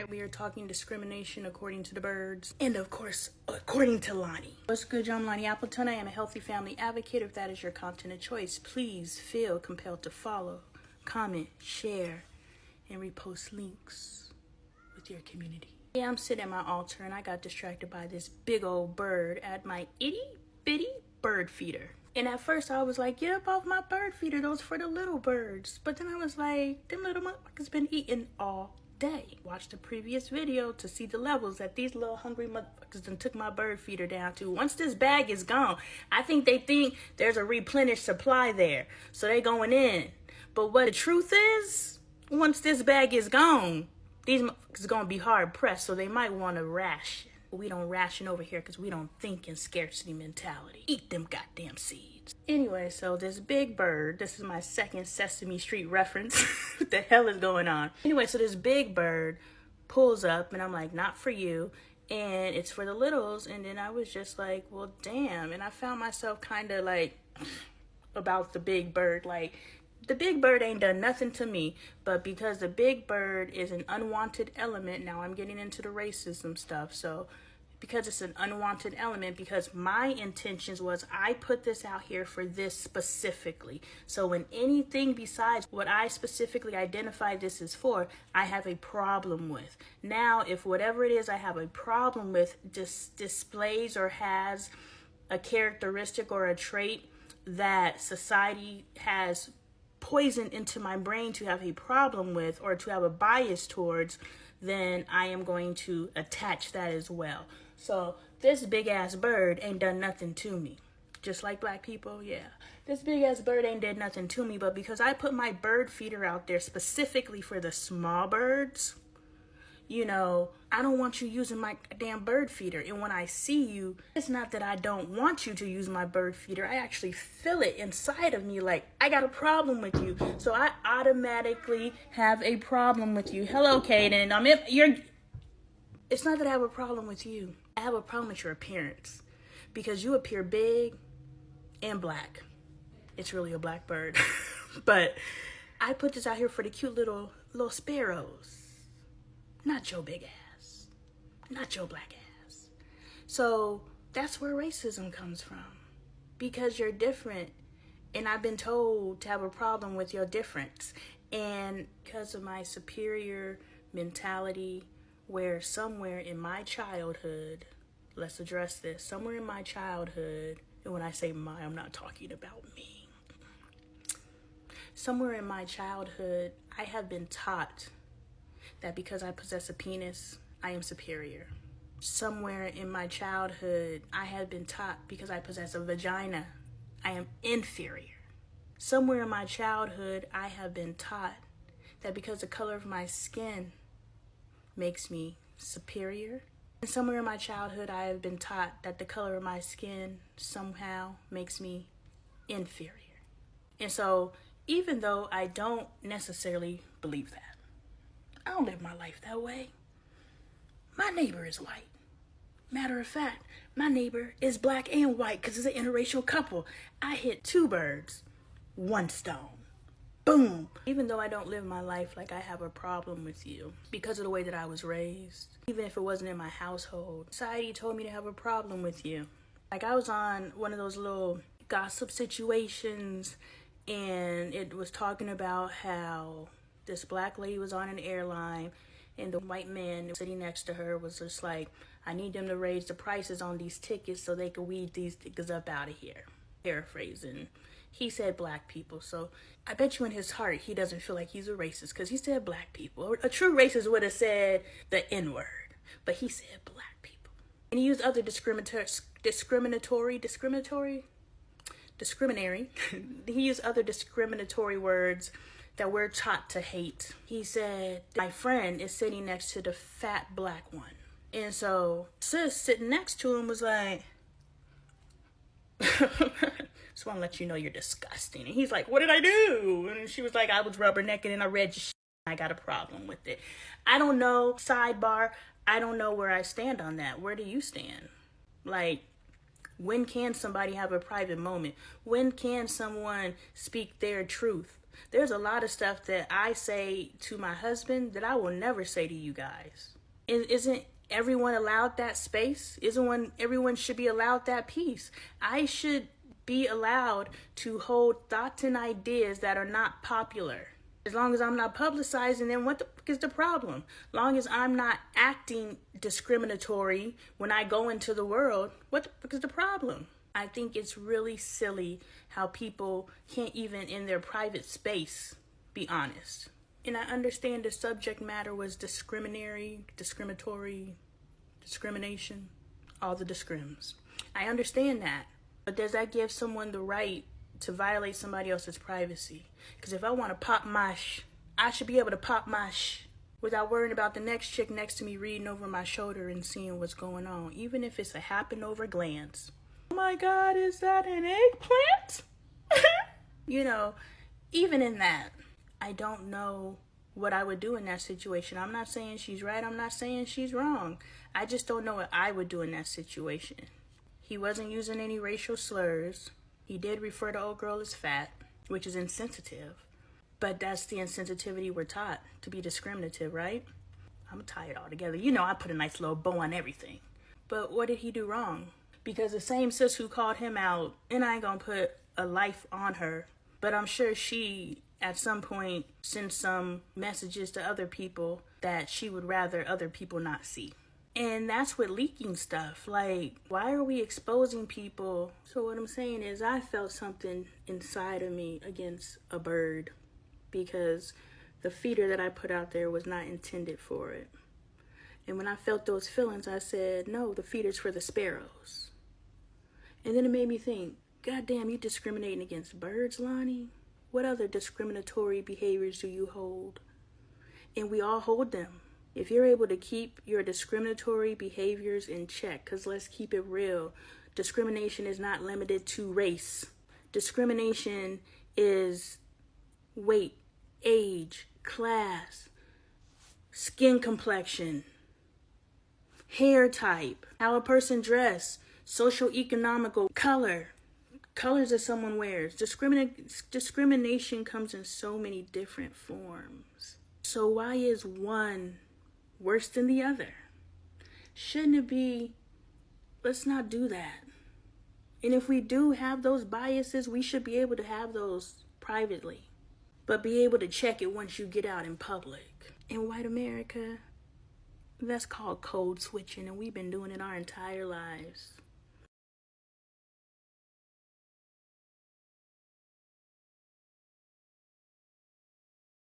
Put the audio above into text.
We are talking discrimination according to the birds. And of course, according to Lonnie. What's good, y'all? I'm Lonnie Appleton. I am a healthy family advocate. If that is your content of choice, please feel compelled to follow, comment, share, and repost links with your community. Yeah, I'm sitting at my altar and I got distracted by this big old bird at my itty bitty bird feeder. And at first I was like, get up off my bird feeder, those for the little birds. But then I was like, them little motherfuckers been eating all day. Watch the previous video to see the levels that these little hungry motherfuckers done took my bird feeder down to. Once this bag is gone, I think they think there's a replenished supply there. So they going in. But what the truth is, once this bag is gone, these motherfuckers gonna be hard pressed, so they might want to ration. We don't ration over here because we don't think in scarcity mentality. Eat them goddamn seeds. Anyway, so this big bird, this is my second Sesame Street reference. What the hell is going on? Anyway, so this big bird pulls up and I'm like, not for you. And it's for the littles. And then I was just like, well, damn. And I found myself kind of like about the big bird, like, the big bird ain't done nothing to me, but because the big bird is an unwanted element, now I'm getting into the racism stuff, so because it's an unwanted element, because my intentions was I put this out here for this specifically. So when anything besides what I specifically identified this is for, I have a problem with. Now, if whatever it is I have a problem with just displays or has a characteristic or a trait that society has poison into my brain to have a problem with or to have a bias towards, then I am going to attach that as well. So this big ass bird ain't done nothing to me. Just like black people, yeah. This big ass bird ain't did nothing to me, but because I put my bird feeder out there specifically for the small birds, you know, I don't want you using my damn bird feeder. And when I see you, it's not that I don't want you to use my bird feeder. I actually feel it inside of me like, I got a problem with you. So I automatically have a problem with you. Hello, Kaden. It's not that I have a problem with you. I have a problem with your appearance. Because you appear big and black. It's really a black bird. But I put this out here for the cute little sparrows. Not your big ass. Not your black ass. So that's where racism comes from. Because you're different. And I've been told to have a problem with your difference. And because of my superior mentality, where somewhere in my childhood, let's address this, somewhere in my childhood, and when I say my, I'm not talking about me. Somewhere in my childhood, I have been taught that because I possess a penis, I am superior. Somewhere in my childhood, I have been taught because I possess a vagina, I am inferior. Somewhere in my childhood, I have been taught that because the color of my skin makes me superior. And somewhere in my childhood, I have been taught that the color of my skin somehow makes me inferior. And so, even though I don't necessarily believe that, I don't live my life that way. My neighbor is white. Matter of fact, my neighbor is black and white because it's an interracial couple. I hit two birds, one stone. Boom. Even though I don't live my life like I have a problem with you because of the way that I was raised, even if it wasn't in my household, society told me to have a problem with you. Like I was on one of those little gossip situations and it was talking about how this black lady was on an airline and the white man sitting next to her was just like, I need them to raise the prices on these tickets so they can weed these niggas up out of here. Paraphrasing. He said black people, so I bet you in his heart he doesn't feel like he's a racist because he said black people. A true racist would have said the N-word, but he said black people. And he used other discriminatory. He used other discriminatory words that we're taught to hate. He said, my friend is sitting next to the fat black one. And so sis sitting next to him was like, just want to let you know you're disgusting. And he's like, what did I do? And she was like, I was rubbernecking and I read your shit. I got a problem with it. I don't know, sidebar, I don't know where I stand on that. Where do you stand? Like, when can somebody have a private moment? When can someone speak their truth? There's a lot of stuff that I say to my husband that I will never say to you guys. Isn't everyone allowed that space? Everyone should be allowed that peace? I should be allowed to hold thoughts and ideas that are not popular. As long as I'm not publicizing them, what the fuck is the problem? As long as I'm not acting discriminatory when I go into the world, what the fuck is the problem? I think it's really silly how people can't even in their private space be honest. And I understand the subject matter was discriminatory, discrimination, all the discrims. I understand that. But does that give someone the right to violate somebody else's privacy? Because if I want to pop my I should be able to pop my without worrying about the next chick next to me reading over my shoulder and seeing what's going on, even if it's a happen over glance. Oh my God, is that an eggplant? You know, even in that, I don't know what I would do in that situation. I'm not saying she's right. I'm not saying she's wrong. I just don't know what I would do in that situation. He wasn't using any racial slurs. He did refer to old girl as fat, which is insensitive. But that's the insensitivity we're taught, to be discriminative, right? I'm tired altogether. You know, I put a nice little bow on everything. But what did he do wrong? Because the same sis who called him out, and I ain't gonna put a life on her, but I'm sure she at some point sent some messages to other people that she would rather other people not see. And that's with leaking stuff. Like, why are we exposing people? So what I'm saying is I felt something inside of me against a bird because the feeder that I put out there was not intended for it. And when I felt those feelings, I said, no, the feeder's for the sparrows. And then it made me think, God damn, you discriminating against birds, Lonnie? What other discriminatory behaviors do you hold? And we all hold them. If you're able to keep your discriminatory behaviors in check, because let's keep it real, discrimination is not limited to race. Discrimination is weight, age, class, skin complexion, hair type, how a person dress, socioeconomical color, colors that someone wears. Discrimination comes in so many different forms. So why is one worse than the other? Shouldn't it be, let's not do that. And if we do have those biases, we should be able to have those privately, but be able to check it once you get out in public. In white America, that's called code switching, and we've been doing it our entire lives.